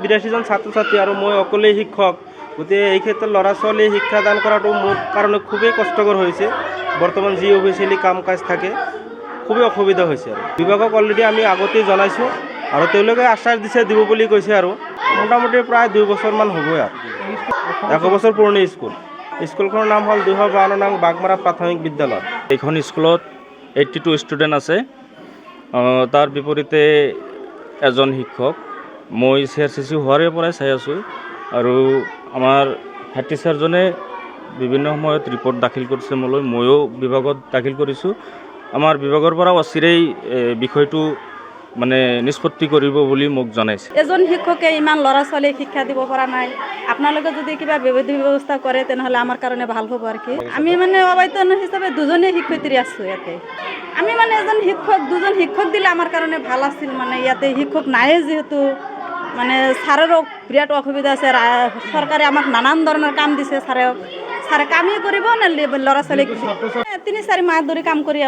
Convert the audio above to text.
82 জন ছাত্ৰ ছাত্ৰী আৰু মই অকলেই শিক্ষক। গতিকে এই ক্ষেত্ৰত ল'ৰা ছোৱালী শিক্ষাদান কৰাটো মোৰ কাৰণে খুবেই কষ্টকৰ হৈছে। বৰ্তমান যি অফিচিয়েলি কাম কাজ থাকে খুবেই অসুবিধা হৈছে আৰু বিভাগক অলৰেডি আমি আগতেই জনাইছোঁ আৰু তেওঁলোকে আশ্বাস দিছে দিব বুলি কৈছে আৰু মোটামুটি প্ৰায় 2 বছৰমান হ'বই আৰু 1 বছৰ পুৰণি স্কুলখনৰ নাম হ'ল 252 নং বাগমাৰা প্ৰাথমিক বিদ্যালয়। এইখন স্কুলত 82 ষ্টুডেণ্ট আছে। তাৰ বিপৰীতে এজন শিক্ষক। মই CRCC হোৱাৰে পৰাই চাই আছোঁ আৰু আমাৰ হেড টিচাৰজনে বিভিন্ন সময়ত ৰিপৰ্ট দাখিল কৰিছে মোলৈ, ময়ো বিভাগত দাখিল কৰিছোঁ। আমাৰ বিভাগৰ পৰা অচিৰেই বিষয়টো মানে নিষ্পত্তি কৰিব বুলি মোক জনাইছে। এজন শিক্ষকে ইমান ল'ৰা ছোৱালীক শিক্ষা দিব পৰা নাই। আপোনালোকে যদি কিবা ব্যৱস্থা কৰে তেনেহ'লে আমাৰ কাৰণে ভাল হ'ব আৰু কি। আমি মানে অবাধ্যন হিচাপে 2জনী শিক্ষয়িত্ৰী আছোঁ ইয়াতে। আমি মানে এজন শিক্ষক 2জন শিক্ষক দিলে আমাৰ কাৰণে ভাল আছিল। মানে ইয়াতে শিক্ষক নাইয়ে যিহেতু মানে ছাৰৰো বিৰাট অসুবিধা আছে। চৰকাৰে আমাক নানান ধৰণৰ কাম দিছে। ছাৰে কামেই কৰিব নে ল'ৰা ছোৱালীক 3-4 মাহ ধৰি কাম কৰি আছে।